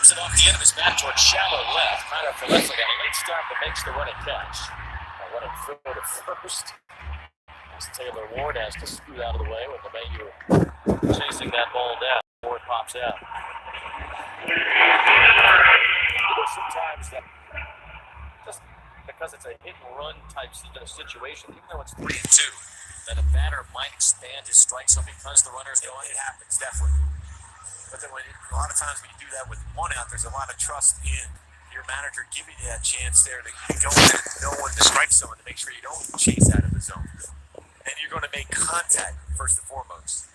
Drops it off the end of his bat towards shallow left. Kind of for left, like a late stop that makes the running catch. Running throw to first. As Taylor Ward has to scoot out of the way with LeMahieu chasing that ball down. Ward pops out. Sometimes that just because it's a hit and run type situation, even though it's 3-2, that a batter might expand his strike zone because the runner's going. It happens, definitely. But then a lot of times when you do that with one out, there's a lot of trust in your manager giving you that chance there to go and know when to strike zone to make sure you don't chase out of the zone. And you're going to make contact first and foremost.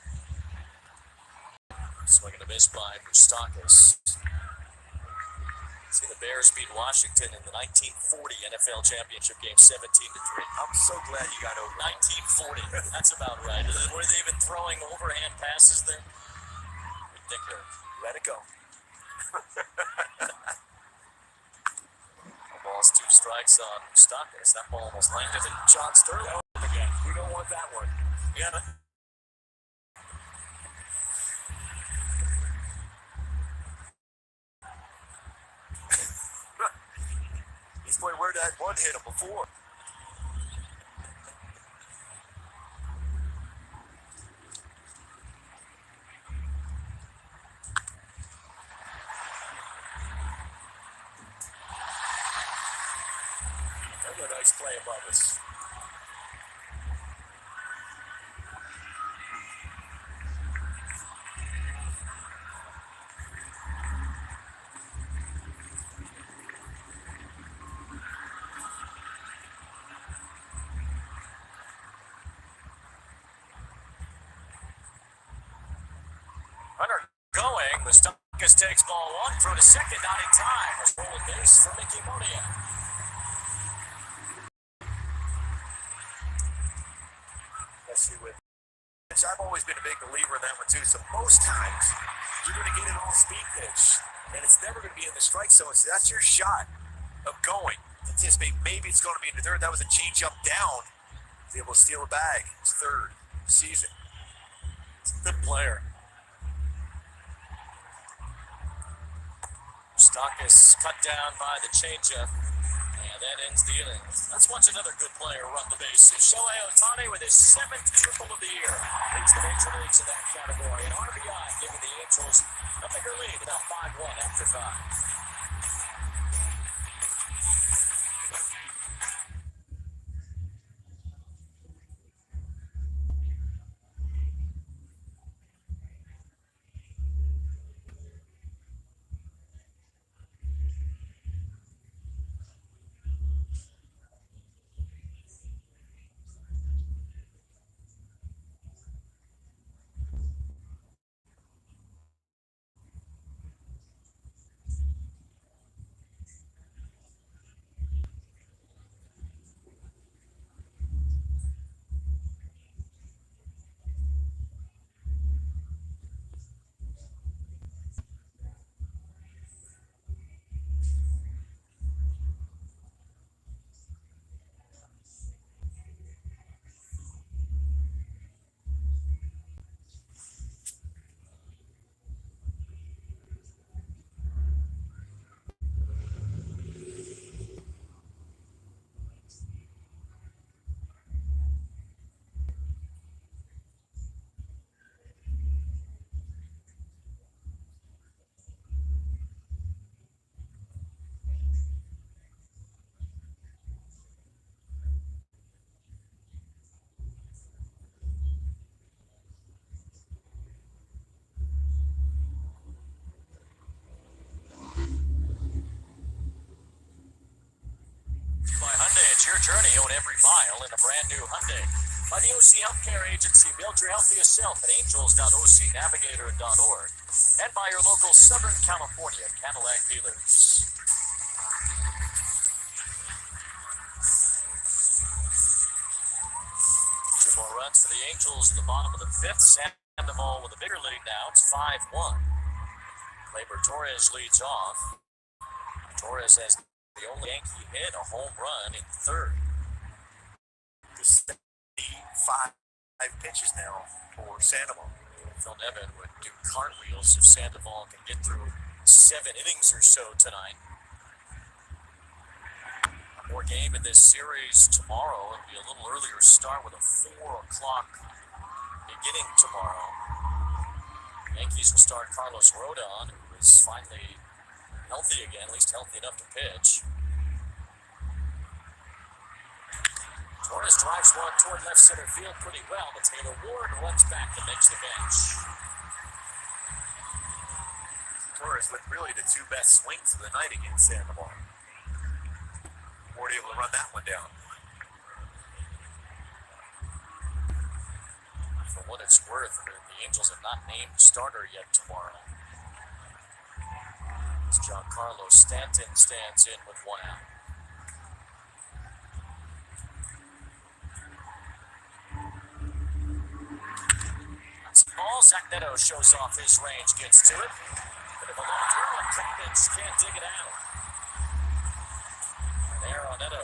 Swinging a miss by Moustakas. See the Bears beat Washington in the 1940 NFL Championship game, 17-3. I'm so glad you got over 1940. That's about right. Were they even throwing overhand passes there? Ridiculous. Let it go. Ball's 2 strikes on Moustakas. That ball almost landed in John Sterling again. We don't want that one. Yeah. He's played where that one hit him before. Another nice play above us. Runner going. Moustakas takes ball 1, throw to second, not in time. A rolling base for Mickey Monia. Let's see with. I've always been a big believer in that one too. So most times you're going to get an off-speed pitch, and it's never going to be in the strike zone. So that's your shot of going. Anticipate maybe it's going to be in the third. That was a change-up down. He's able to steal a bag. His third season. He's a good player. Moustakas cut down by the changeup, and that ends the inning. Let's watch another good player run the bases. Shohei Ohtani with his 7th triple of the year. Leads the major leagues in that category. An RBI giving the Angels a bigger lead, now 5-1 after 5. It's your journey. Own every mile in a brand new Hyundai. By the OC Healthcare Agency, build your healthiest self at angels.ocnavigator.org. And by your local Southern California Cadillac dealers. 2 more runs for the Angels at the bottom of the 5th. Sandoval with a bigger lead now. It's 5-1. Gleyber Torres leads off. Torres has the only Yankee hit, a home run in 3rd. 5 pitches now for Sandoval. Phil Nevin would do cartwheels if Sandoval can get through 7 innings or so tonight. More game in this series tomorrow. It'll be a little earlier start with a 4 o'clock beginning tomorrow. Yankees will start Carlos Rodon, who is finally healthy again, at least healthy enough to pitch. Torres drives one toward left center field pretty well, but Taylor Ward runs back and makes the bench. Torres with really the 2 best swings of the night against Sandoval. Ward able to run that one down. For what it's worth, the Angels have not named starter yet tomorrow. As Giancarlo Stanton stands in with 1 out. That's the ball. Zach Neto shows off his range, gets to it. Bit of a long throw, and Kravitz can't dig it out. And there on Neto.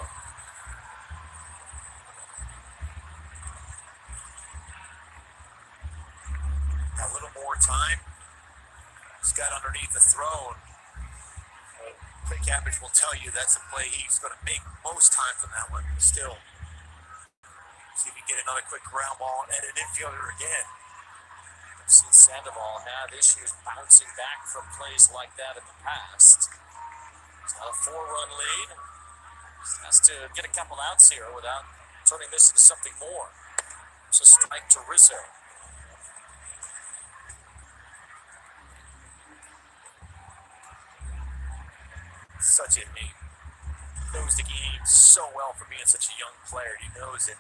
A little more time. He's got underneath the throw. Craig Cabbage will tell you that's a play he's going to make most times on that one. Still, see if he can get another quick ground ball and an infielder again. I've seen Sandoval have issues bouncing back from plays like that in the past. He's got a 4-run lead. He has to get a couple outs here without turning this into something more. It's a strike to Rizzo. Such a he knows the game so well for being such a young player. He knows that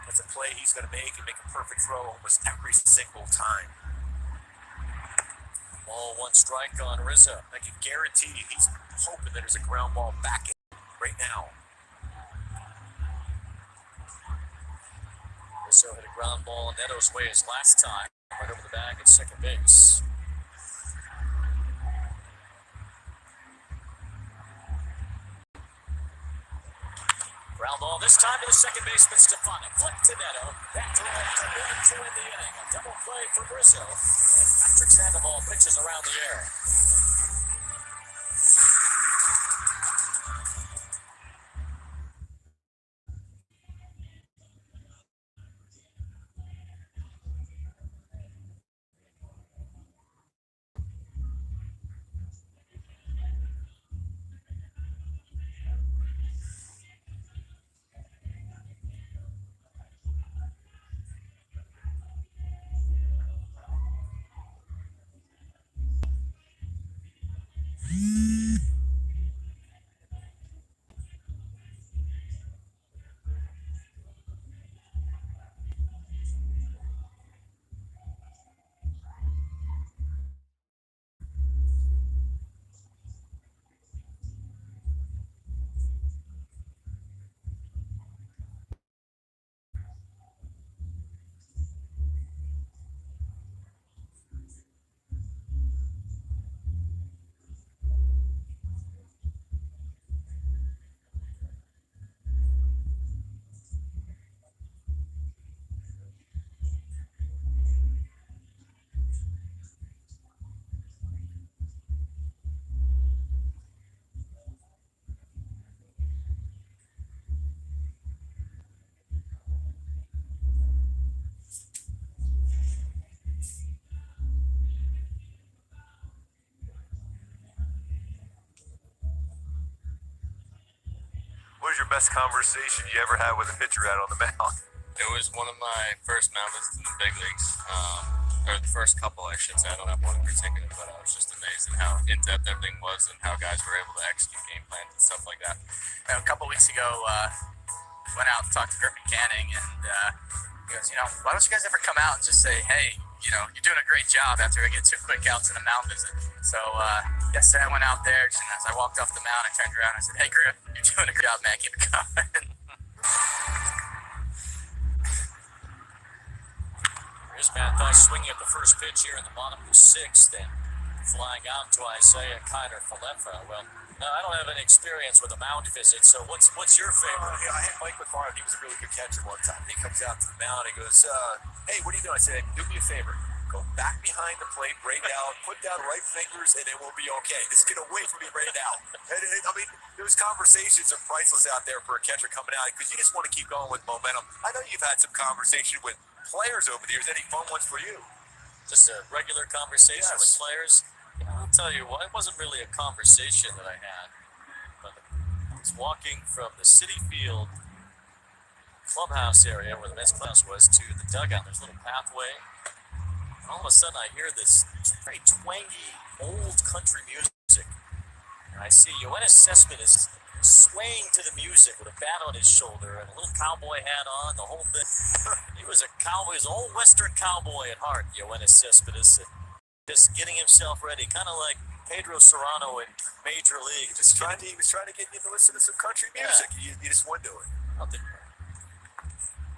that's a play he's going to make and make a perfect throw almost every single time. Ball 1 strike on Rizzo. I can guarantee you he's hoping that there's a ground ball back in right now. Rizzo hit a ground ball Neto's way his last time, right over the bag at second base. Ground ball this time to the second baseman, Stefano. Flip to Neto. Back to to win the inning. A double play for Rizzo. And Patrick Sandoval pitches around the air. What was your best conversation you ever had with a pitcher out on the mound? It was one of my first mound visits in the big leagues, or the first couple, I should say. I don't have one in particular, but I was just amazed at how in-depth everything was and how guys were able to execute game plans and stuff like that. A couple weeks ago, went out and talked to Griffin Canning, and he goes, why don't you guys ever come out and just say, hey, you're doing a great job after I get 2 quick outs in a mound visit. So yesterday I went out there, and as I walked off the mound, I turned around and I said, hey, Griff, you're doing a great job, man. Keep it coming. Here's Matt Thus swinging at the first pitch here in the bottom of the 6th, and flying out to Isaiah Kiner-Falefa. Well, no, I don't have any experience with a mound visit, so what's your favorite? I had Mike McFarland. He was a really good catcher one time. He comes out to the mound. He goes, hey, what are you doing? I said, do me a favor. Go back behind the plate, braid down, put down the right fingers, and it will be okay. Just get away from me right now. I mean, those conversations are priceless out there for a catcher coming out because you just want to keep going with momentum. I know you've had some conversation with players over the years. Any fun ones for you? Just a regular conversation with Yes. players. I'll tell you what, it wasn't really a conversation that I had, but I was walking from the City Field clubhouse area where the men's clubhouse was to the dugout. There's a little pathway. And all of a sudden, I hear this very twangy, old country music. And I see Yoenis Cespedes swaying to the music with a bat on his shoulder and a little cowboy hat on, the whole thing. He was a cowboy, he was an old Western cowboy at heart, Yoenis Cespedes. Just getting himself ready, kind of like Pedro Serrano in Major League. He was trying to get you to listen to some country music. Yeah. You just wouldn't do it. Nothing.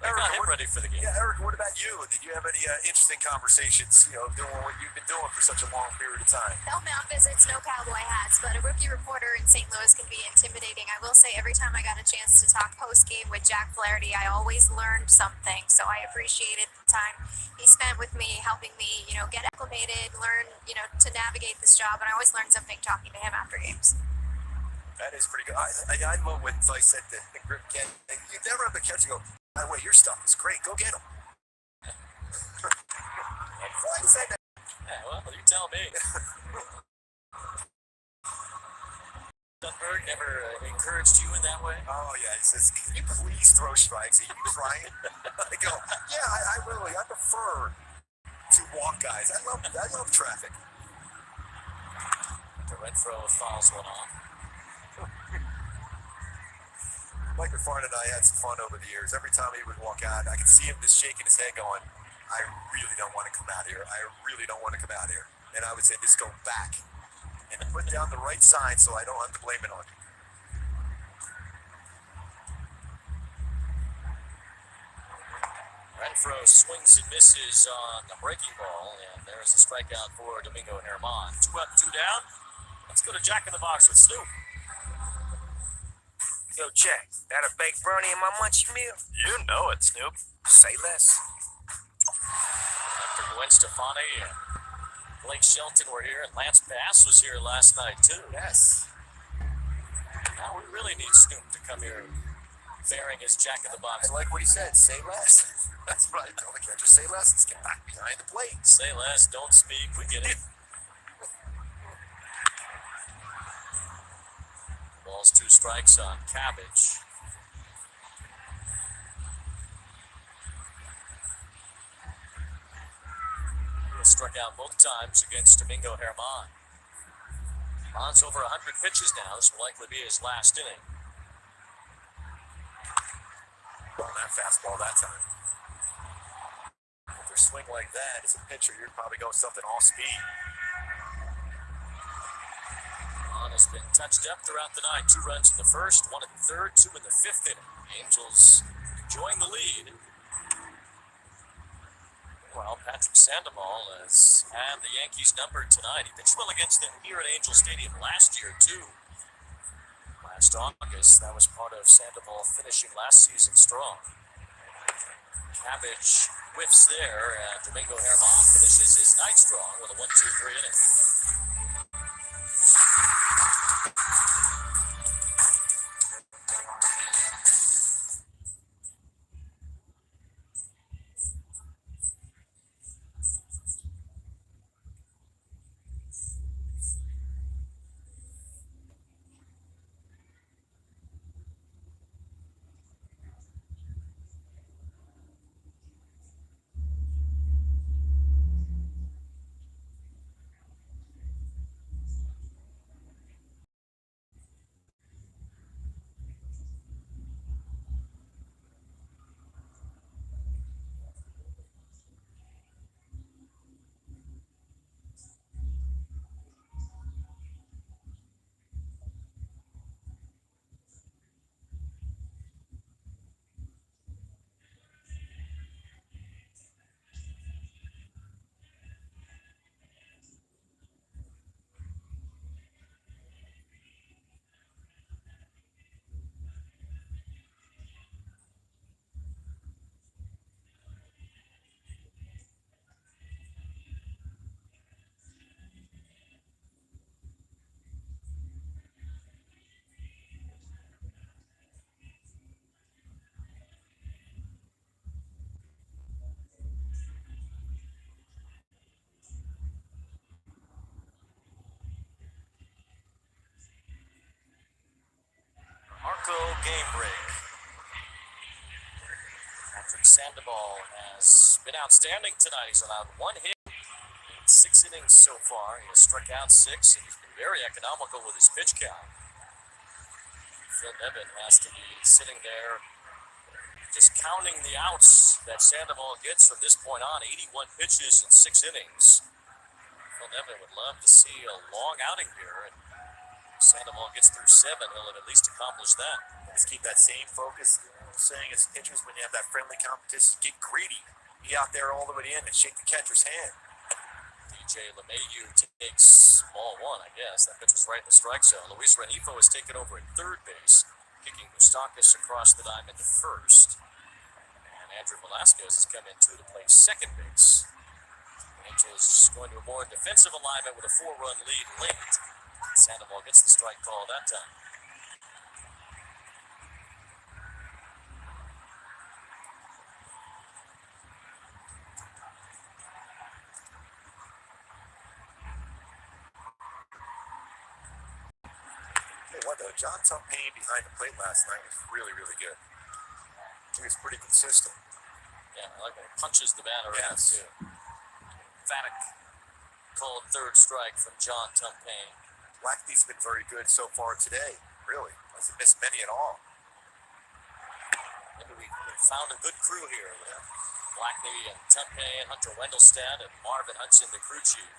I got him ready for the game. Yeah, Eric, what about you? Did you have any interesting conversations, doing what you've been doing for such a long period of time? No mound visits, no cowboy hats, but a rookie reporter in St. Louis can be intimidating. I will say every time I got a chance to talk post-game with Jack Flaherty, I always learned something. So I appreciated the time he spent with me, helping me, get acclimated, learn, to navigate this job. And I always learned something talking to him after games. That is pretty good. I love when I said that Griffin Canning, you never have the catcher go, by the way, your stuff is great. Go get him. Why is that? Yeah, well, you tell me. Dunberg never encouraged you in that way? Oh, yeah. He says, can you please throw strikes? Are you trying? I go, yeah, I prefer to walk guys. I love traffic. The Renfro fouls one off. Mike McFarland and I had some fun over the years. Every time he would walk out, I could see him just shaking his head going, I really don't want to come out here. I really don't want to come out here. And I would say, just go back and put down the right sign so I don't have to blame it on you. Renfro swings and misses on the breaking ball, and there's a strikeout for Domingo Herman. 2 up, 2 down. Let's go to Jack in the Box with Snoop. Yo, Jack, that a baked brownie in my munchie meal? You know it, Snoop. Say less. After Gwen Stefani and Blake Shelton were here, and Lance Bass was here last night, too. Yes. Now we really need Snoop to come here bearing his Jack in the Box. I like what he said. Say less. That's right. Tell the catcher, say less. Let's get back behind the plate. Say less, don't speak. We get it. Balls 2 strikes on Cabbage. He was struck out both times against Domingo Herman. Herman's over 100 pitches now. This will likely be his last inning. On that fastball that time. With a swing like that, as a pitcher, you're probably going something all speed. Herman has been touched up throughout the night. 2 runs in the first, 1 in the third, 2 in the fifth inning. Angels enjoying the lead. Well, Patrick Sandoval has had the Yankees numbered tonight. He pitched well against them here at Angel Stadium last year, too. Last August, that was part of Sandoval finishing last season strong. Cabbage whiffs there, and Domingo Herman finishes his night strong with a 1-2-3 inning. break. Patrick Sandoval has been outstanding tonight. He's allowed 1 hit in 6 innings so far. He has struck out 6, and he's been very economical with his pitch count. Phil Nevin has to be sitting there just counting the outs that Sandoval gets from this point on. 81 pitches in 6 innings. Phil Nevin would love to see a long outing here, and Sandoval gets through 7, he'll have at least accomplished that. Just keep that same focus. Saying as pitchers, when you have that friendly competition, get greedy. Be out there all the way in and shake the catcher's hand. DJ LeMahieu takes ball 1, I guess. That pitch was right in the strike zone. Luis Renifo has taken over at third base, kicking Moustakas across the diamond to first. And Andrew Velasquez has come in too to play second base. The Angels going to a more defensive alignment with a 4-run lead late. Sandoval gets the strike call that time. What though, John Tumpane behind the plate last night was really, really good. He was pretty consistent. Yeah, I like when he punches the bat around Yes. too. Emphatic called third strike from John Tumpane. Blackney's been very good so far today. Really, hasn't missed many at all. Maybe we found a good crew here. Blackney and Tumpane, Hunter Wendelstedt, and Marvin Hudson, the crew chief.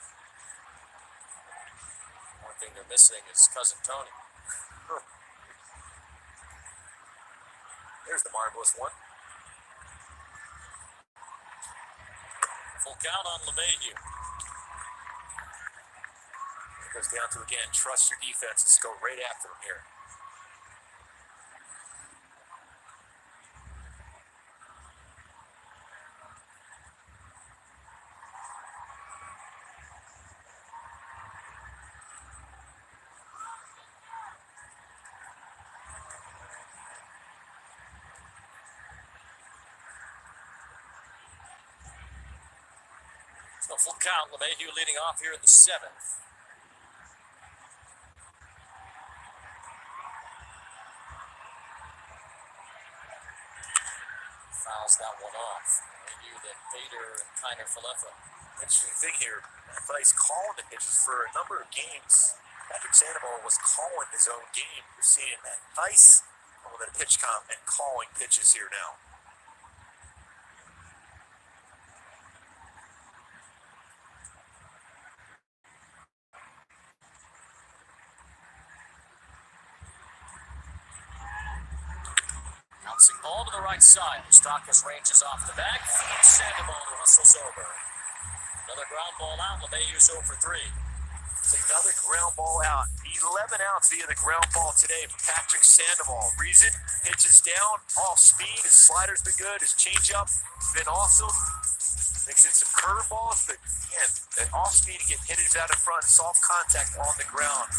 One thing they're missing is Cousin Tony. There's the marvelous one. Full count on LeMahieu. It goes down to, again, trust your defenses. Go right after them here. So full count, LeMahieu leading off here in the 7th. Fouls that one off. LeMahieu, then Bader, and Kiner Falefa. Interesting thing here, Vice calling the pitches for a number of games. Patrick Sandoval was calling his own game. You're seeing that Vice on the pitch comp and calling pitches here now. Bouncing ball to the right side. Moustakas ranges off the back. Feeds Sandoval, who hustles over. Another ground ball out. LeMahieu's 0 for 3. It's another ground ball out. 11 outs via the ground ball today for Patrick Sandoval. Reason, pitches down, off speed. His slider's been good. His changeup been awesome. Mixing some curveballs, but again, that off speed to get hitters out in front, soft contact on the ground.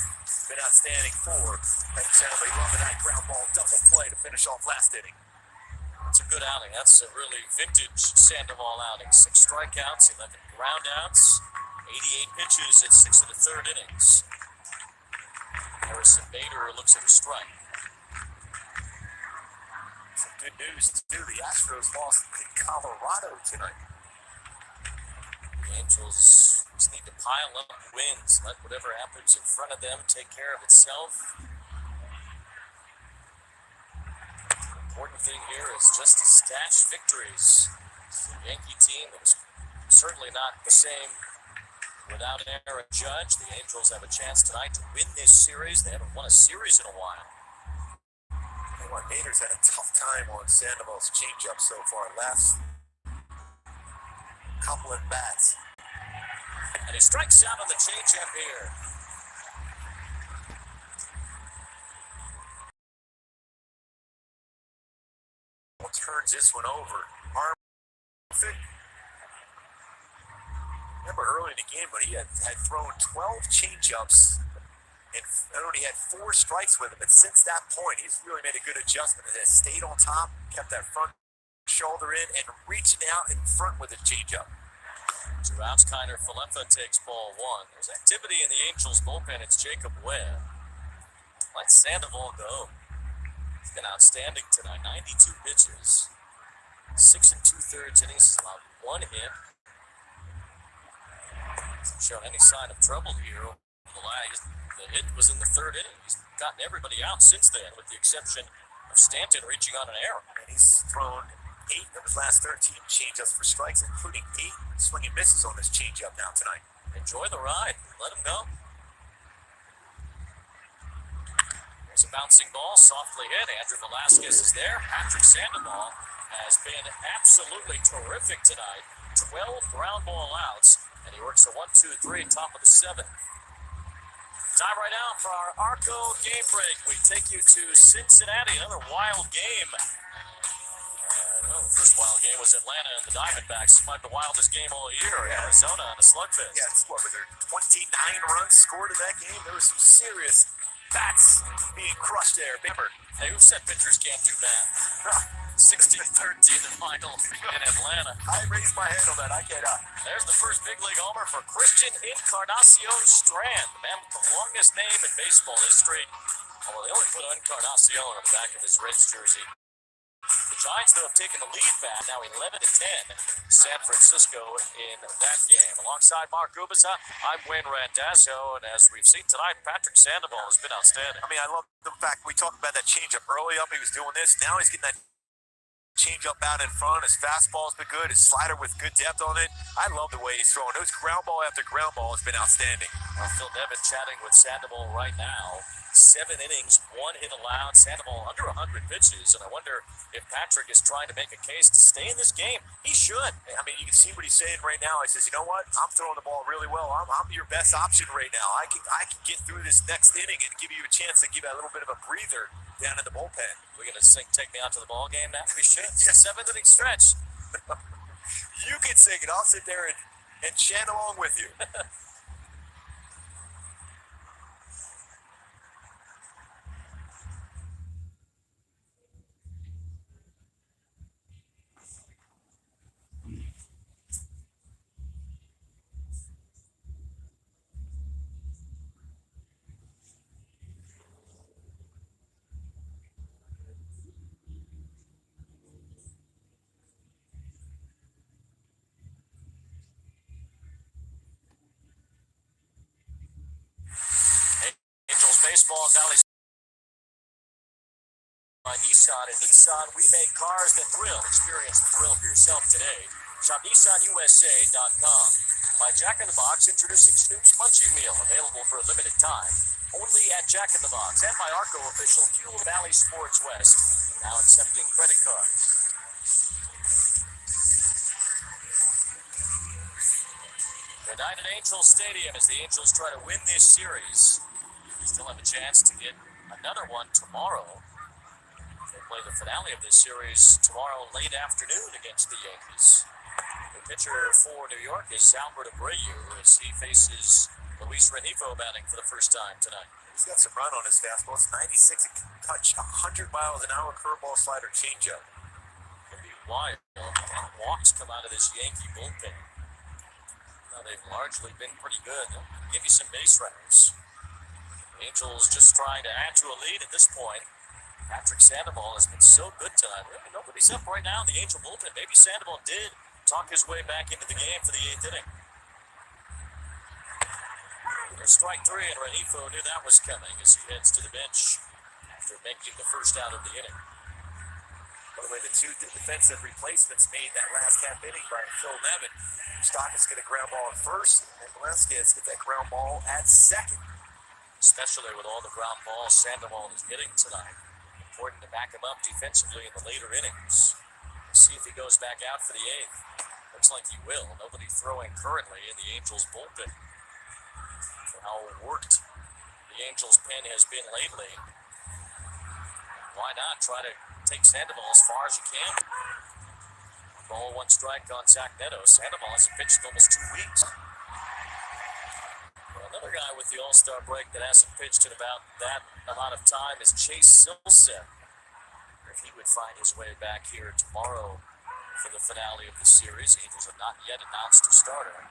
Been outstanding for Patrick Sandoval. He loved that ground ball double play to finish off last inning. That's a good outing. That's a really vintage Sandoval outing. 6 strikeouts, 11 groundouts, 88 pitches at 6 of the 3rd innings. Harrison Bader looks at a strike. Some good news, too. The Astros lost in Colorado tonight. The Angels just need to pile up wins. Let whatever happens in front of them take care of itself. The important thing here is just to stash victories. The Yankee team that was certainly not the same without Aaron Judge. The Angels have a chance tonight to win this series. They haven't won a series in a while. Bader's had a tough time on Sandoval's changeup so far. Last couple of bats. And he strikes out on the changeup here. Turns this one over. Arm perfect. Remember early in the game when he had thrown 12 changeups and only had 4 strikes with him. But since that point, he's really made a good adjustment. He has stayed on top, kept that front shoulder in, and reaching out in front with his changeup. 2 outs, Kiner Falefa takes ball 1. There's activity in the Angels bullpen. It's Jacob Webb. Let Sandoval go. He's been outstanding tonight. 92 pitches, 6 2/3 innings. He's allowed 1 hit. Hasn't shown any sign of trouble here. The hit was in the 3rd inning. He's gotten everybody out since then, with the exception of Stanton reaching on an error. And he's thrown 8 of his last 13 changeups for strikes, including 8 swing and misses on this changeup now tonight. Enjoy the ride. Let him go. There's a bouncing ball, softly hit. Andrew Velasquez is there. Patrick Sandoval has been absolutely terrific tonight. 12 ground ball outs, and he works a 1-2-3, top of the 7th. Time right now for our Arco game break. We take you to Cincinnati, another wild game. The first wild game was Atlanta and the Diamondbacks. Might be the wildest game all year. Arizona on a slugfest. Yeah, it's what, were there 29 runs scored in that game? There was some serious bats being crushed there. Remember, Hey, who said pitchers can't do math? 16-13 the final in Atlanta. I raised my hand on that. I get up. There's the first big league homer for Christian Encarnacion Strand, the man with the longest name in baseball history. Although they only put Encarnacion on the back of his Reds jersey. The Giants, though, have taken the lead back, now 11-10. San Francisco in that game. Alongside Mark Gubiza, I'm Wayne Randazzo, and as we've seen tonight, Patrick Sandoval has been outstanding. I mean, I love the fact we talked about that changeup early up. He was doing this. Now he's getting that changeup out in front. His fastball's been good. His slider with good depth on it. I love the way he's throwing. Those ground ball after ground ball has been outstanding. Phil Nevin chatting with Sandoval right now. 7 innings, 1 hit allowed. Sandoval under 100 pitches, and I wonder if Patrick is trying to make a case to stay in this game. He should. I mean, you can see what he's saying right now. He says, you know what? I'm throwing the ball really well. I'm your best option right now. I can get through this next inning and give you a chance to give you a little bit of a breather down in the bullpen. We're going to sing Take Me Out to the Ball Game now? We should. It's a 7th inning stretch. You can sing it. I'll sit there and chant along with you. Angels baseball, Valley by Nissan. And Nissan, we make cars that thrill. Experience the thrill for yourself today. Shop NissanUSA.com. By Jack in the Box, introducing Snoop's Munchie Meal, available for a limited time. Only at Jack in the Box. And by Arco, official Fuel Valley Sports West, now accepting credit cards. Tonight at Angels Stadium as the Angels try to win this series. Still have a chance to get another one tomorrow. They play the finale of this series tomorrow late afternoon against the Yankees. The pitcher for New York is Albert Abreu as he faces Luis Rengifo batting for the first time tonight. He's got some run on his fastball. It's 96. It can touch 100 miles an hour curveball, slider, changeup. Could be wild. And walks come out of this Yankee bullpen. Now, they've largely been pretty good. They'll give you some base runners. Angels just trying to add to a lead at this point. Patrick Sandoval has been so good tonight. Really, nobody's up right now in the Angel bullpen. Maybe Sandoval did talk his way back into the game for the 8th inning. There's strike 3, and Rengifo knew that was coming as he heads to the bench after making the first out of the inning. By the way, the 2 defensive replacements made that last half inning by Phil Nevin. Stockton's get a ground ball at first, and Velasquez get that ground ball at second. Especially with all the ground balls Sandoval is getting tonight. Important to back him up defensively in the later innings. See if he goes back out for the 8th. Looks like he will. Nobody throwing currently in the Angels bullpen. For how worked the Angels pen has been lately. Why not try to take Sandoval as far as you can? Ball 1 strike on Zach Neto. Sandoval hasn't pitched in almost 2 weeks. Another guy with the All-Star break that hasn't pitched in about that amount of time is Chase Silseth. If he would find his way back here tomorrow for the finale of the series, Angels have not yet announced a starter.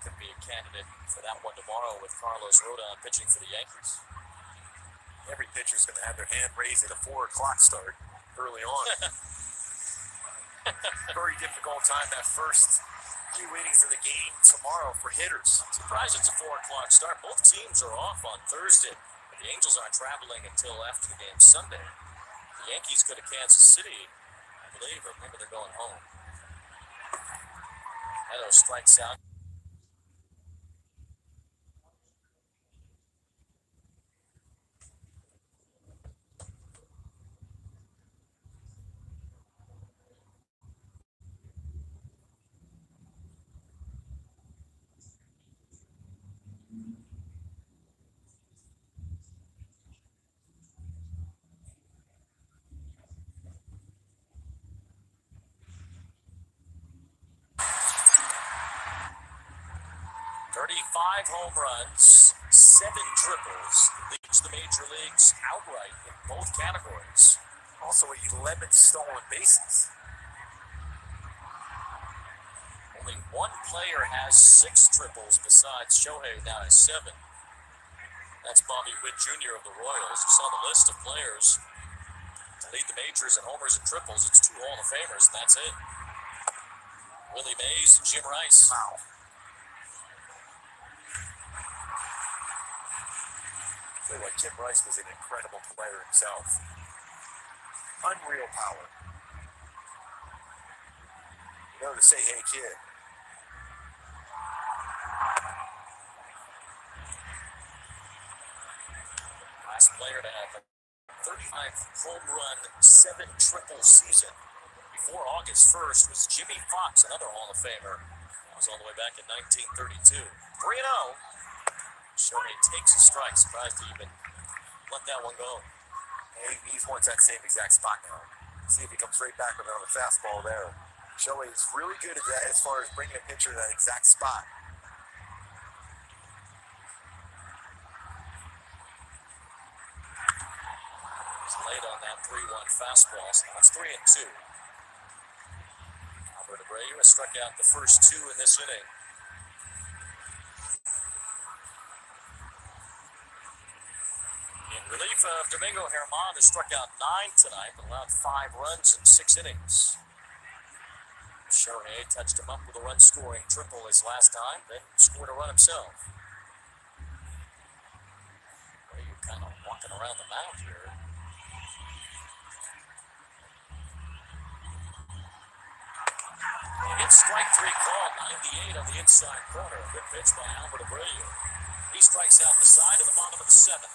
Could be a candidate for that one tomorrow with Carlos Rodon pitching for the Yankees. Every pitcher's going to have their hand raised at a 4 o'clock start early on. Very difficult time that first few innings of the game tomorrow for hitters. Surprised it's a 4 o'clock start. Both teams are off on Thursday. The Angels aren't traveling until after the game Sunday. The Yankees go to Kansas City, I believe, or maybe they're going home. Meadows strikes out. Five home runs, 7 triples, leads the major leagues outright in both categories. Also 11 stolen bases. Only one player has 6 triples besides Shohei, now has 7. That's Bobby Witt Jr. of the Royals. You saw the list of players to lead the majors in homers and triples. It's 2 Hall of Famers, and that's it. Willie Mays and Jim Rice. Wow. I feel like Jim Rice was an incredible player himself. Unreal power. You know, to say, hey, kid. Last player to have a 35 home run, 7 triple season before August 1st was Jimmy Fox, another Hall of Famer. That was all the way back in 1932. 3-0. Shohei takes a strike. Surprised to even let that one go. He wants that same exact spot now. See if he comes right back with another fastball there. Shohei is really good at that as far as bringing a pitcher to that exact spot. He's late on that 3-1 fastball. So that's 3-2. Albert Abreu has struck out the first 2 in this inning. In relief of Domingo Germán, who struck out 9 tonight, but allowed 5 runs in 6 innings. Shohei touched him up with a run-scoring triple his last time, then scored a run himself. Abreu kind of walking around the mound here. It's strike 3 call, 98 on the inside corner. Good pitch by Albert Abreu. He strikes out the side of the bottom of the 7th.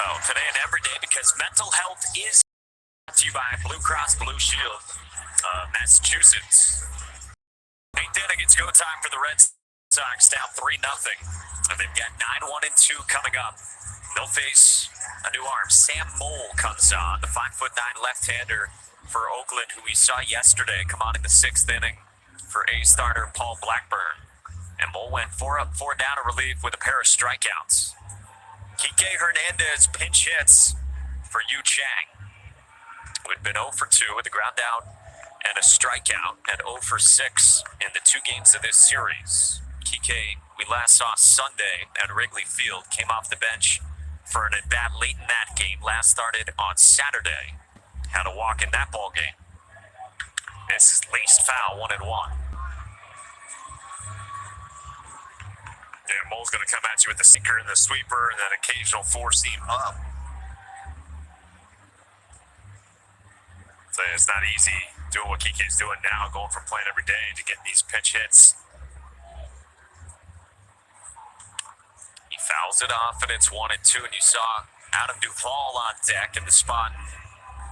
well today and every day because mental health is brought to you by Blue Cross Blue Shield, Massachusetts. Eighth inning, it's go time for the Red Sox down 3-0. And they've got 9-1 and 2 coming up. They'll face a new arm. Sam Mole comes on, the 5'9" left-hander for Oakland, who we saw yesterday come on in the 6th inning for A starter Paul Blackburn. And Mole went 4 up, 4 down in relief with a pair of strikeouts. Kike Hernandez pinch hits for Yu Chang, who had been 0 for 2 with a ground out and a strikeout, and 0 for 6 in the 2 games of this series. Kike, we last saw Sunday at Wrigley Field, came off the bench for an at-bat late in that game. Last started on Saturday. Had a walk in that ball game. This is laced foul, 1-1. Yeah, Mole's going to come at you with the sinker and the sweeper and then occasional four-seam up. So it's not easy doing what Kike's doing now, going from playing every day to getting these pinch hits. He fouls it off, and it's 1-2, and you saw Adam Duvall on deck in the spot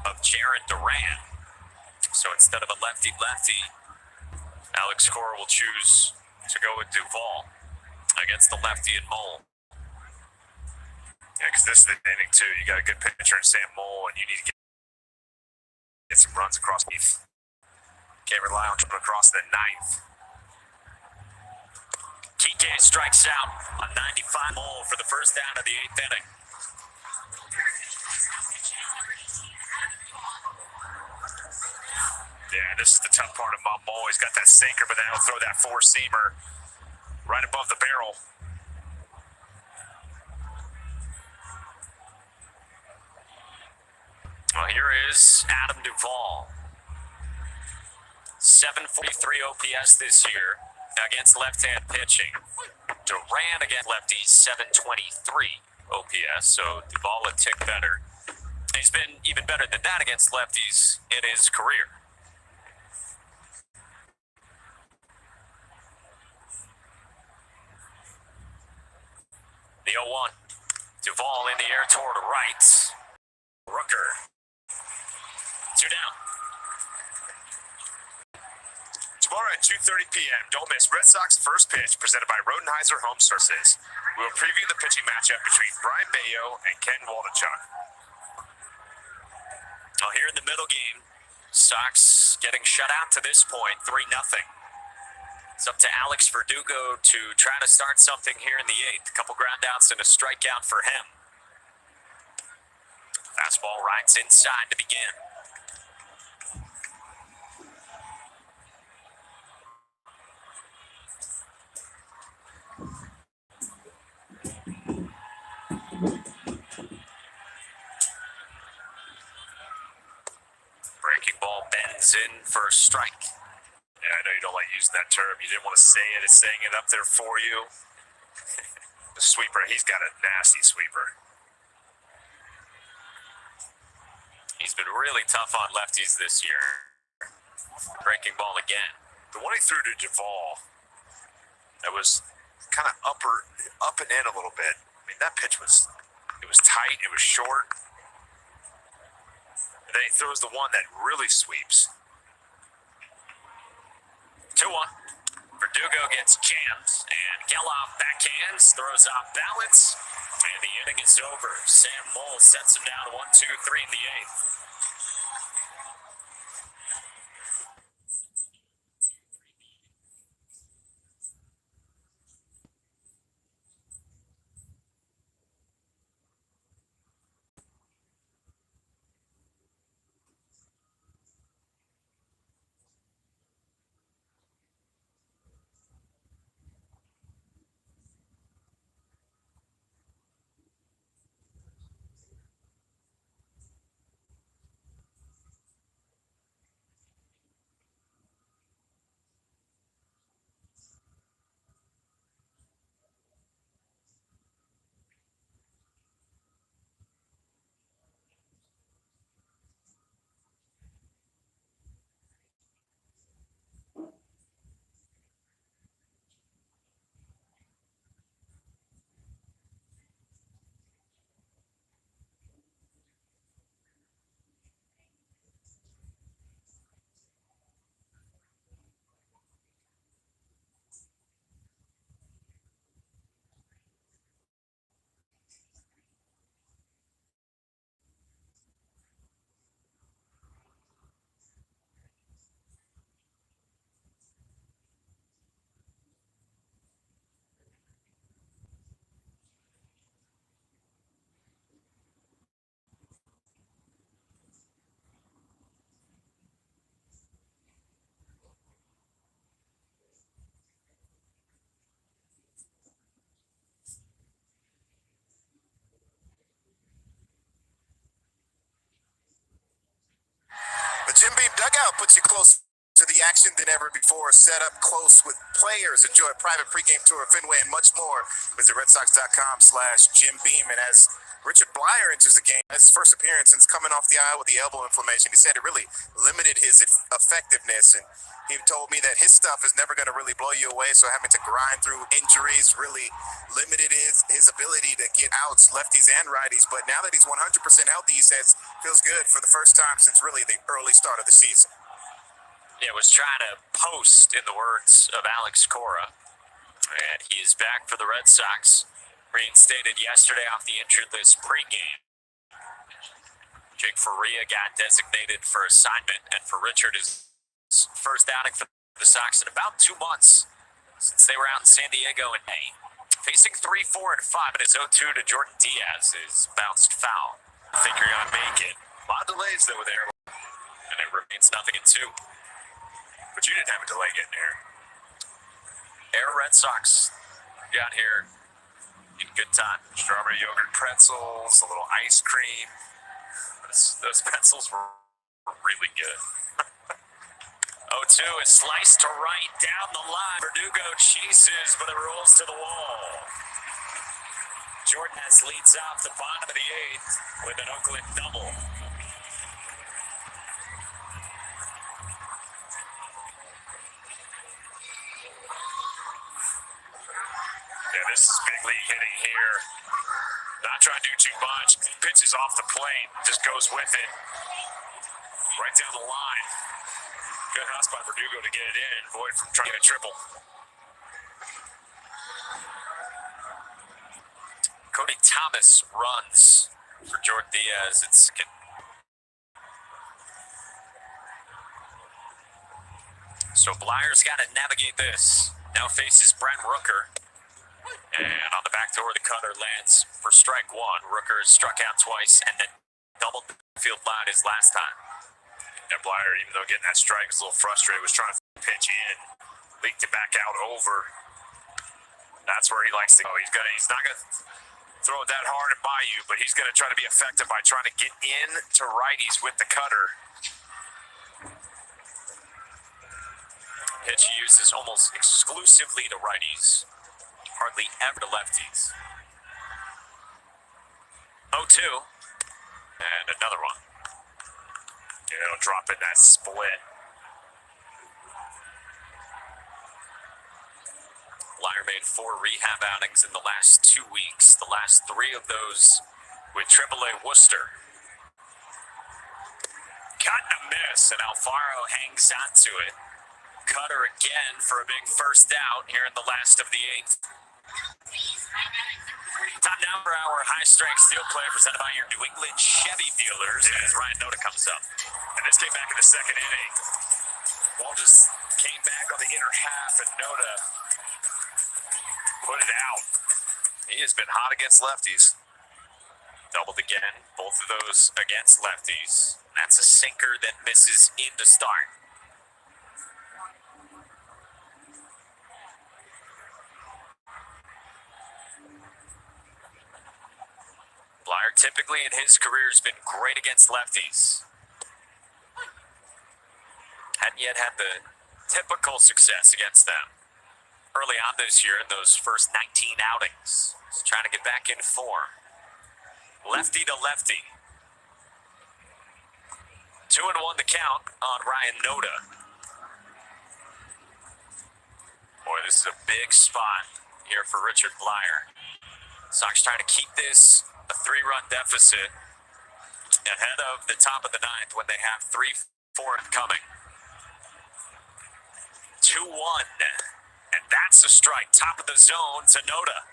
of Jarren Duran. So instead of a lefty-lefty, Alex Cora will choose to go with Duvall against the lefty and Mole. Yeah, because this is the inning, too. You got a good pitcher in Sam Mole, and you need to get some runs across the 8th. Can't rely on coming across the 9th. Kike strikes out on 95 Mole for the first down of the 8th inning. Yeah, this is the tough part about Mole. He's got that sinker, but then he'll throw that four-seamer right above the barrel. Well, here is Adam Duvall. 743 OPS this year against left-hand pitching. Duran against lefties, 723 OPS, so Duvall a tick better. He's been even better than that against lefties in his career. The 0-1. Duvall in the air toward right. Rooker. 2 down. Tomorrow at 2:30 p.m., don't miss Red Sox first pitch presented by Rodenheiser Home Services. We will preview the pitching matchup between Brian Bayo and Ken Waldichuk. Well, here in the middle game, Sox getting shut out to this point, 3-0. It's up to Alex Verdugo to try to start something here in the 8th. A couple groundouts and a strikeout for him. Fastball rides inside to begin. Breaking ball bends in for a strike. Yeah, I know you don't like using that term. You didn't want to say it. It's saying it up there for you. The sweeper, he's got a nasty sweeper. He's been really tough on lefties this year. Breaking ball again. The one he threw to Duvall, that was kind of up and in a little bit. I mean, that pitch was tight, it was short. And then he throws the one that really sweeps. 2-1. Verdugo gets jammed, and Geloff backhands, throws off balance, and the inning is over. Sam Mole sets him down 1-2-3 in the 8th. Jim Beam Dugout puts you close to the action than ever before. Set up close with players. Enjoy a private pregame tour of Fenway and much more. Visit RedSox.com/Jim Beam. And as Richard Blyer enters the game, his first appearance since coming off the aisle with the elbow inflammation, he said it really limited his effectiveness. And he told me that his stuff is never going to really blow you away. So having to grind through injuries really limited his ability to get outs, lefties and righties. But now that he's 100% healthy, he says feels good for the first time since really the early start of the season. Yeah, was trying to post, in the words of Alex Cora. And he is back for the Red Sox. Reinstated yesterday off the injured list pregame. Jake Faria got designated for assignment, and for Richard, his first outing for the Sox in about 2 months since they were out in San Diego in May. Facing 3, 4, and 5, and his 0-2 to Jordan Diaz is bounced foul. Figuring on make it. A lot of delays though there, and it remains 0-2. But you didn't have a delay getting here. Air Red Sox got here in good time. Strawberry yogurt pretzels, a little ice cream. Those pretzels were really good. 0-2 is sliced to right down the line. Verdugo chases, but it rolls to the wall. Jordan has leads off the bottom of the 8th with an Oakland double. Yeah, this is big league hitting here. Not trying to do too much. Pitches off the plate, just goes with it. Right down the line. Good house by Verdugo to get it in. Void from trying to get a triple. Cody Thomas runs for Jordan Diaz. So Blyer's got to navigate this. Now faces Brent Rooker. And on the back door, the cutter lands for strike 1. Rooker struck out twice and then doubled the field line his last time. And Blyer, even though getting that strike was a little frustrated, was trying to pitch in, leaked it back out over. That's where he likes to go. He's not gonna throw it that hard and by you, but he's gonna try to be effective by trying to get in to righties with the cutter. Pitch he uses almost exclusively to righties, hardly ever to lefties. 0-2, and another one. Drop in that split. Blyer made 4 rehab outings in the last 2 weeks. The last 3 of those with AAA Worcester. Cut and a miss, and Alfaro hangs on to it. Cutter again for a big first out here in the last of the 8th. Time now for our high-strength steel play presented by your New England Chevy dealers as Ryan Noda comes up. And this came back in the second inning. Ball just came back on the inner half, and Noda put it out. He has been hot against lefties. Doubled again, both of those against lefties. That's a sinker that misses in to start. Blyer typically in his career has been great against lefties. Hadn't yet had the typical success against them. Early on this year in those first 19 outings. He's trying to get back in form. Lefty to lefty. 2-1 the count on Ryan Noda. Boy, this is a big spot here for Richard Blyer. Sox trying to keep this a 3-run deficit ahead of the top of the 9th when they have 3-4 coming. 2-1, and that's a strike. Top of the zone to Noda.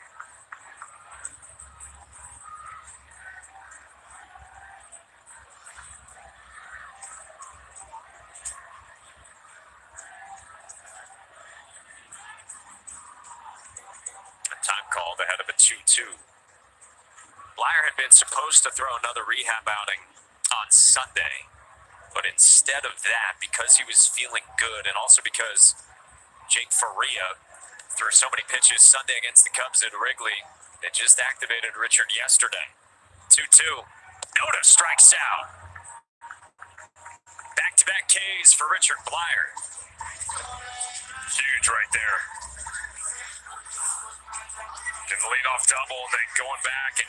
A time called ahead of a 2-2. Blyer had been supposed to throw another rehab outing on Sunday, but instead of that, because he was feeling good and also because Jake Faria threw so many pitches Sunday against the Cubs at Wrigley, they just activated Richard yesterday. 2-2. Noda strikes out. Back Back-to-back Ks for Richard Blyer. Huge right there. Getting the lead-off double, then going back and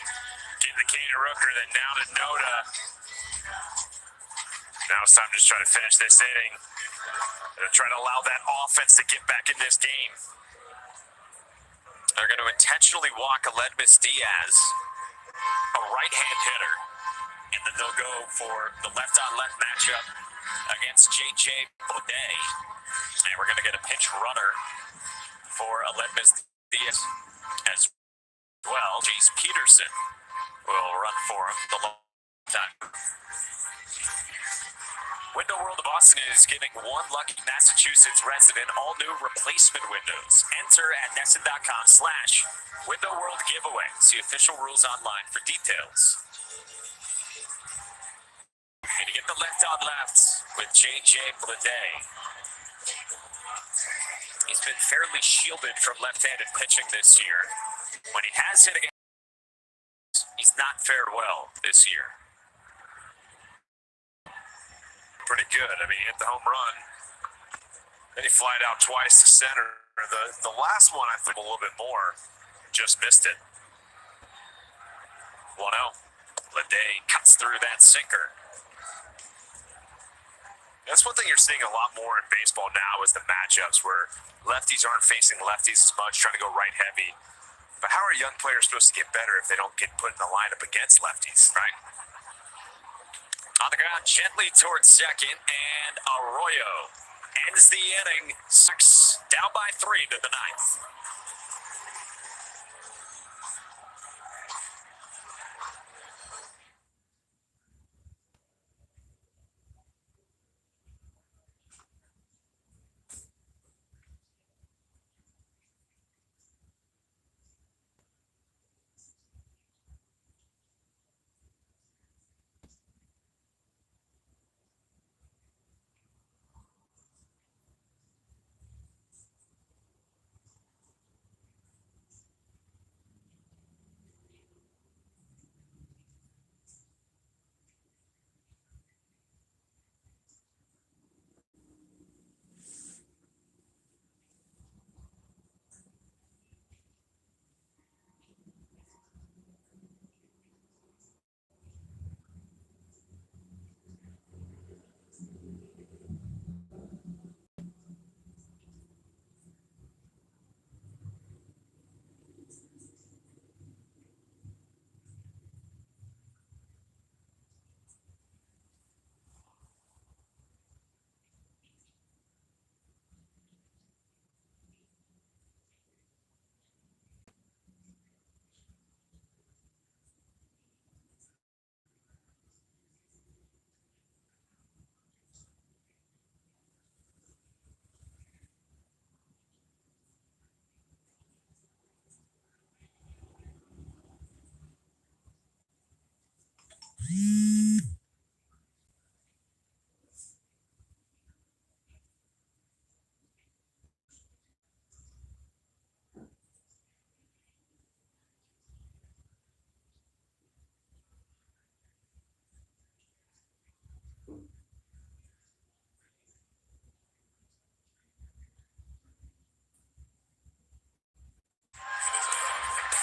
getting the K to Rooker, then now to Noda. Now it's time to just try to finish this inning. Try to allow that offense to get back in this game. They're going to intentionally walk Aledmus Diaz, a right-hand hitter, and then they'll go for the left-on-left matchup against J.J. Bodey. And we're going to get a pinch runner for Aledmus Diaz as well. Jace Peterson will run for him the left time. Window World of Boston is giving one lucky Massachusetts resident all new replacement windows. Enter at Nesson.com/Window World Giveaway. See official rules online for details. And you get the left on left with J.J. Bleday. He's been fairly shielded from left-handed pitching this year. When he has hit against, he's not fared well this year. Pretty good. I mean, he hit the home run. Then he flied out twice to center. The last one, I think, a little bit more. Just missed it. 1-0. Bleday cuts through that sinker. That's one thing you're seeing a lot more in baseball now is the matchups where lefties aren't facing lefties as much, trying to go right heavy. But how are young players supposed to get better if they don't get put in the lineup against lefties, right? On the ground, gently towards second, and Arroyo ends the inning. 6 down by 3 to the 9th.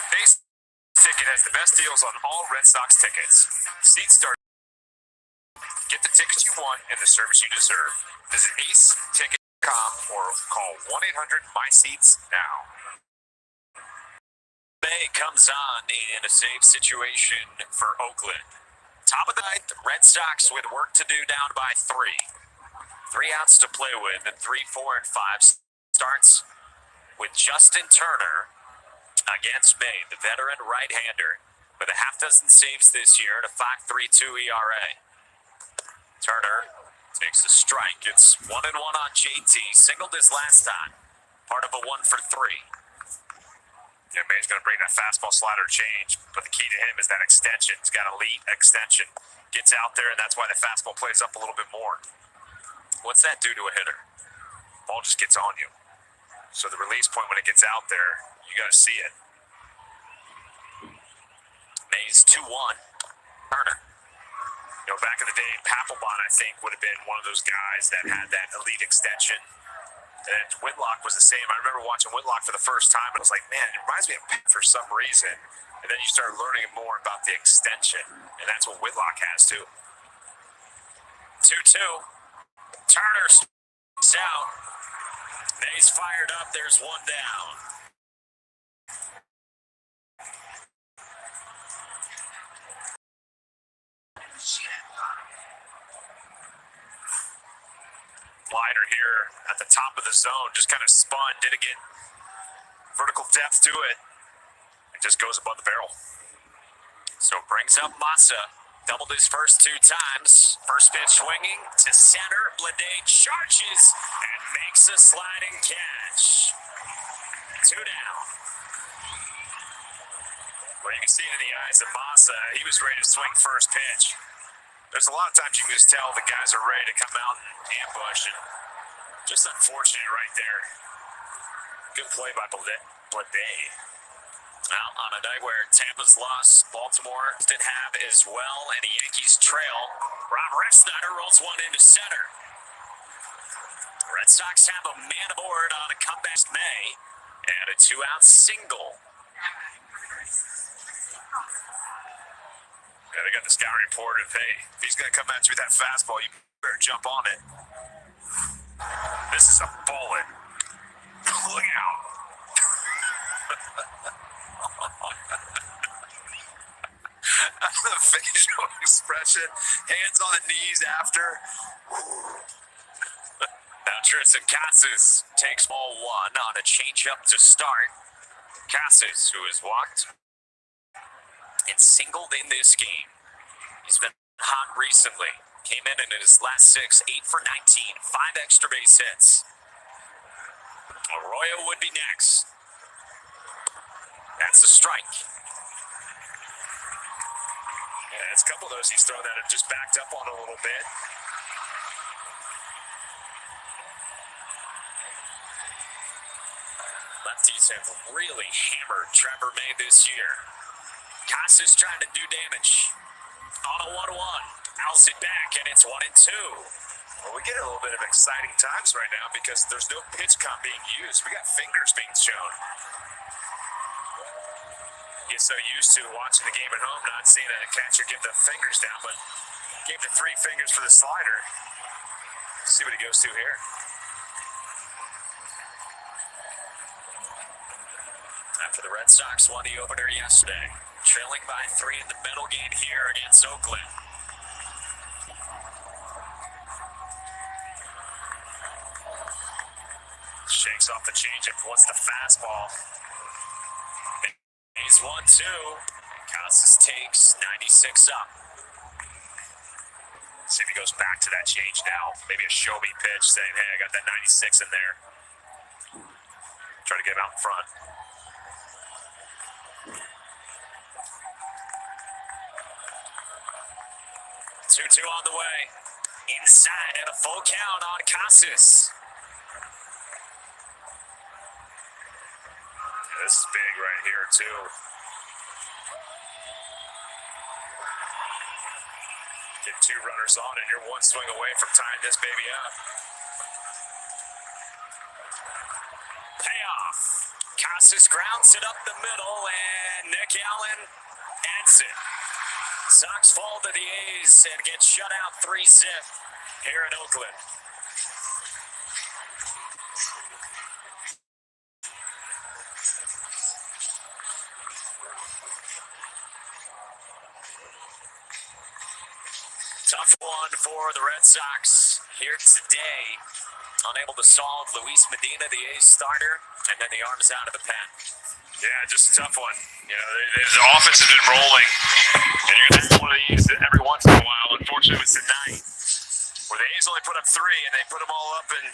Base Ticket has the best deals on all Red Sox tickets. Seats start. Get the tickets you want and the service you deserve. Visit aceticket.com or call 1-800-MY-SEATS now. Bay comes on in a safe situation for Oakland. Top of the ninth, Red Sox with work to do, down by 3. 3 outs to play with, and 3, 4, and 5 starts with Justin Turner against May, the veteran right-hander, with a half dozen saves this year and a 5.32 ERA. Turner takes a strike. It's 1-1 on JT. Singled his last time. Part of a 1 for 3. Yeah, May's going to bring that fastball slider change, but the key to him is that extension. He's got elite extension. Gets out there, and that's why the fastball plays up a little bit more. What's that do to a hitter? Ball just gets on you. So the release point when it gets out there, you got to see it. May's 2-1. Turner. You know, back in the day, Papelbon, I think, would have been one of those guys that had that elite extension. And Whitlock was the same. I remember watching Whitlock for the first time, and I was like, man, it reminds me of Pep for some reason. And then you start learning more about the extension, and that's what Whitlock has, too. 2-2. Turner strikes out. May's fired up. There's one down. Slider here at the top of the zone, just kind of spun, didn't get vertical depth to it. It just goes above the barrel. So brings up Massa. Doubled his first 2 times. First pitch swinging to center. Blade charges and makes a sliding catch. 2 down. Well, you can see it in the eyes of Massa. He was ready to swing first pitch. There's a lot of times you can just tell the guys are ready to come out and ambush, and just unfortunate right there. Good play by Blade. Well, on a night where Tampa's lost, Baltimore did have as well, and the Yankees trail. Rob Refsnyder rolls one into center. Red Sox have a man aboard on a comeback May, and a 2-out single. Yeah, they got the scouting report of, hey, if he's going to come at you with that fastball, you better jump on it. This is a bullet. Look out. The facial expression, hands on the knees after. Now Tristan Casas takes ball 1 on a changeup to start. Casas, who has walked and singled in this game. He's been hot recently. Came in his last 6, 8 for 19, 5 extra base hits. Arroyo would be next. That's a strike. Yeah, it's a couple of those he's thrown that have just backed up on a little bit. Lefties have really hammered Trevor May this year. Casas trying to do damage. On a 1-1. Owls it back, and it's 1-2. Well, we get a little bit of exciting times right now because there's no pitch comp being used. We got fingers being shown. Get so used to watching the game at home, not seeing a catcher give the fingers down, but gave the 3 fingers for the slider. Let's see what he goes to here. After the Red Sox won the opener yesterday, trailing by 3 in the middle game here against Oakland. Shakes off the changeup, wants the fastball. He's 1-2. Casas takes 96 up. See if he goes back to that change now. Maybe a show me pitch saying, hey, I got that 96 in there. Try to get him out in front. Two on the way. Inside and a full count on Casas. This is big right here, too. Get 2 runners on, and you're 1 swing away from tying this baby up. Payoff. Casas grounds it up the middle, and Nick Allen ends it. Sox fall to the A's and get shut out 3-zip here in Oakland. Tough one for the Red Sox here today. Unable to solve Luis Medina, the A's starter, and then the arms out of the pen. Yeah, just a tough one. You know, the offense has been rolling, and you're going to have one of these every once in a while. Unfortunately, it was tonight where the A's only put up 3, and they put them all up and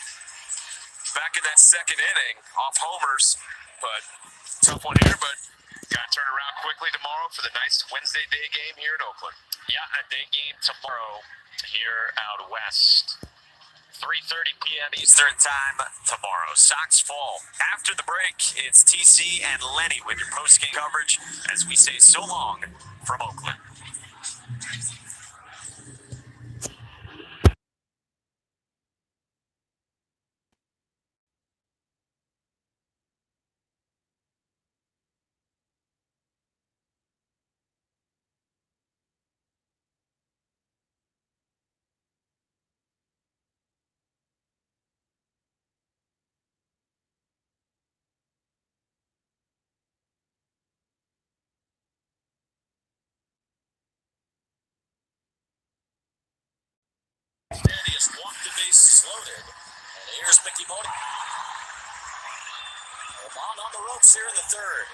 back in that second inning off homers. But tough one here, but got to turn around quickly tomorrow for the nice Wednesday day game here in Oakland. Yeah, a day game tomorrow here out west. 3:30 p.m. Eastern Time tomorrow. Sox fall. After the break, it's TC and Lenny with your post-game coverage as we say so long from Oakland. loaded. And here's Mickey Monia. Oman on the ropes here in the third.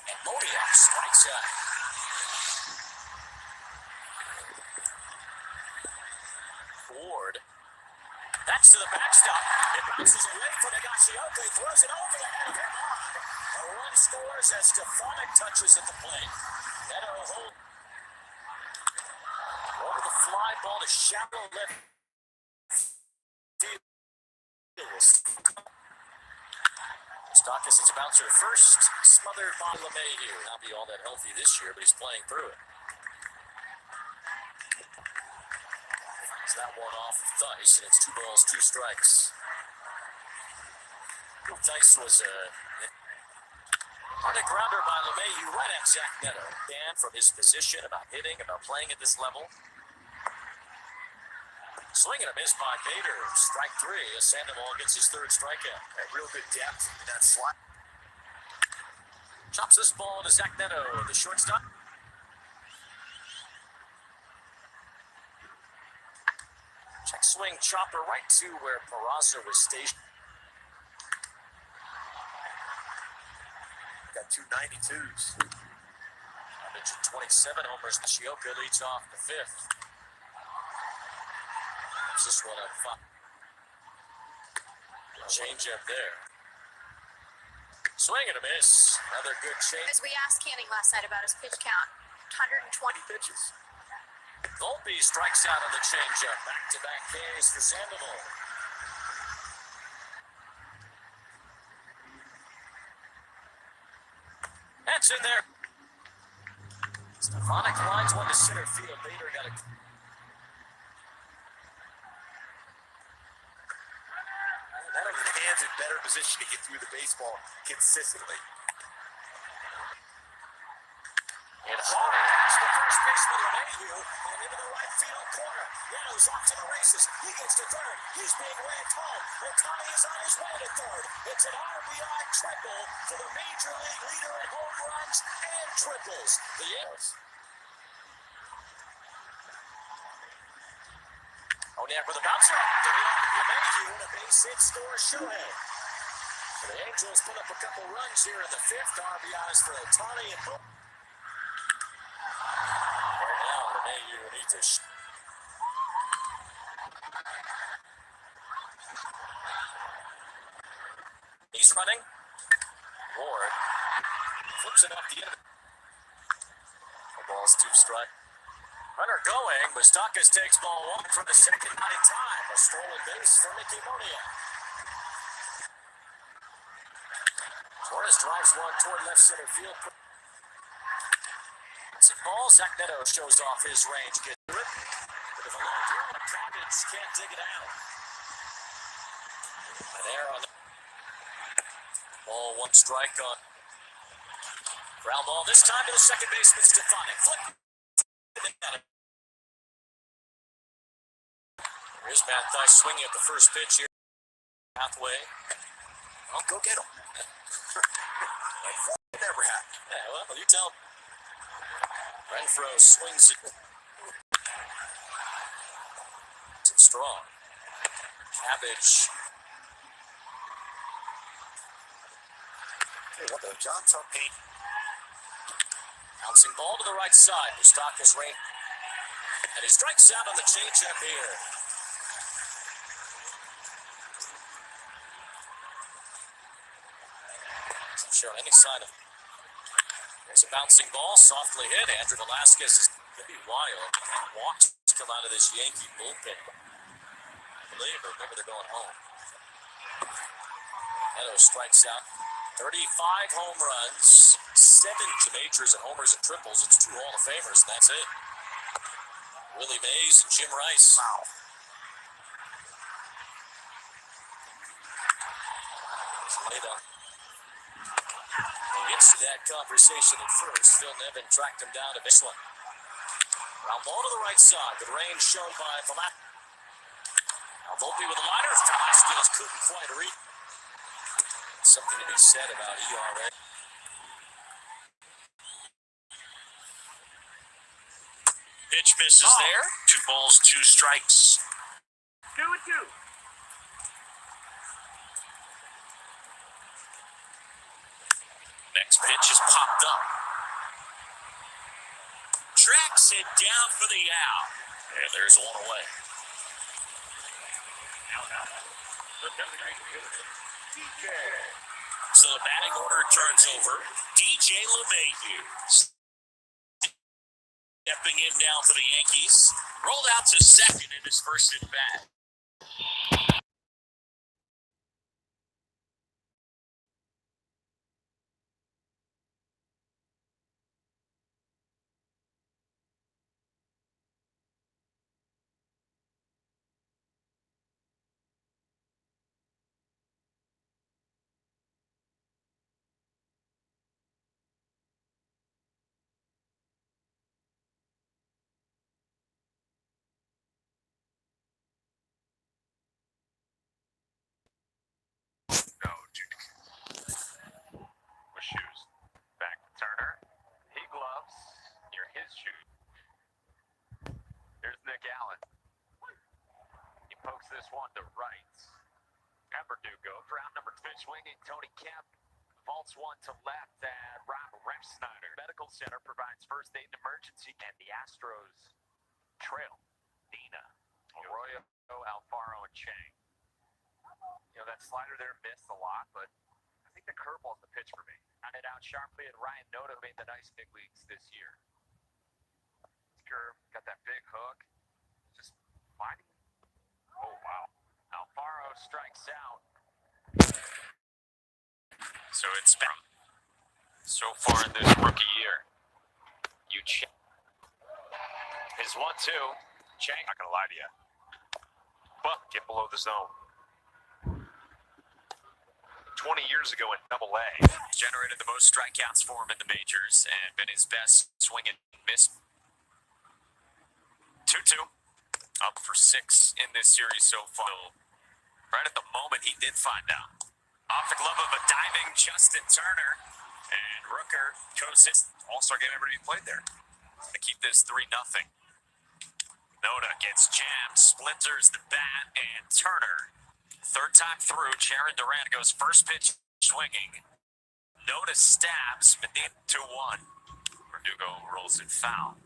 And Monia strikes out. Ward. That's to the backstop. It bounces away from Higashioka. Throws it over the head of him on. A run scores as Stefanik touches at the plate. Neto holds. Over the fly ball to shallow left field. Stakis is a bouncer first. Smothered by LeMahieu. Not be all that healthy this year, but he's playing through it. That one off of Theis, and it's 2 balls, 2 strikes. Theis was on a grounder by LeMahieu right at Zach Neto. Dan from his position about hitting, about playing at this level. Swing and a miss by Bader. Strike 3 as Sandoval gets his 3rd strikeout. Real good depth in that slot. Chops this ball to Zach Neto, the shortstop. Check swing chopper right to where Peraza was stationed. Got 2 92s. Average of 27 homers. Shioka leads off the 5th. This one up 5. Change up there. Swing and a miss. Another good change. As we asked Canning last night about his pitch count, 120 Pitches. Volpe strikes out on the changeup. Back-to-back Ks for Sandoval. That's in there. Stefanik lines one to center field. Bader got a... That in hands in better position to get through the baseball consistently. And hard. That's the first baseman LeMahieu. And into the right field corner. Yellow's off to the races. He gets to third. He's being ranked home. Otani is on his way to third. It's an RBI triple for the major league leader in home runs and triples. The Yankees. Oniak with a bouncer. To the LeMahieu and a base hit scores Shohei. The Angels put up a couple runs here in the 5th. RBIs for Otani and Boone. You need to. He's running. Ward flips it up the end. The ball's 2 strike. Runner going. Moustakas takes ball 1 for the second, not in time. A stolen base for Mickey Monia. Torres drives one toward left center field. Ball. Zach Neto shows off his range. Gets through it. But if a long throw, Cabbage can't dig it out. And there on the ball, 1 strike on. Ground ball this time to the second baseman, Stefanik. Flip. Here's Matt Theis swinging at the first pitch here. Pathway. I'll go get him. It never happened. Yeah, well, you tell. Renfroe swings it. It's strong. Cabbage. Hey, what the John's on paint. Bouncing ball to the right side. Moustakas rain. And he strikes out on the changeup here. Hasn't shown any sign of. There's a bouncing ball, softly hit. Andrew Velasquez is pretty wild. Walks come out of this Yankee bullpen. I believe, or maybe they're going home. Neto strikes out. 35 home runs, 7 to majors and homers and triples. It's 2 Hall of Famers, and that's it. Willie Mays and Jim Rice. Wow. Gets to that conversation at first. Phil Nevin tracked him down to this one. Ground ball to the right side. The range shown by Velasquez. Now Volpe with a liner. Velasquez couldn't quite reach. Something to be said about ERA. Pitch misses there. 2 balls, 2 strikes. 2-2. Next pitch is popped up. Tracks it down for the out. And there's one away. So the batting order turns over. DJ LeMahieu stepping in now for the Yankees. Rolled out to second in his first at bat. No, Juke. With shoes. Back to Turner. He gloves near his shoes. Here's Nick Allen. He pokes this one to right. Verdugo for out number 2 swinging. Tony Kemp vaults one to left at Rob Refsnyder. Medical Center provides first aid and emergency, and the Astros trail Dina, Arroyo, Alfaro, and Chang. You know, that slider there missed a lot, but I think the curveball's the pitch for me. Hunted out sharply, and Ryan Noda made the nice big leagues this year. Curve, got that big hook. Just finding. Oh, wow. Alfaro strikes out. So it's been so far in this rookie year. You check. His 1-2. Chang, not going to lie to you. But get below the zone. 20 years ago in Double-A. Generated the most strikeouts for him in the majors and been his best swing and miss. 2-2. Up for 6 in this series so far. Right at the moment, he did find out. Off the glove of a diving Justin Turner. And Rooker goes his all-star game ever to be played there. To keep this 3-0. Noda gets jammed, splinters the bat, and Turner. Third time through, Charon Durant goes first pitch swinging. Noda stabs, but 2-1. Verdugo rolls it foul.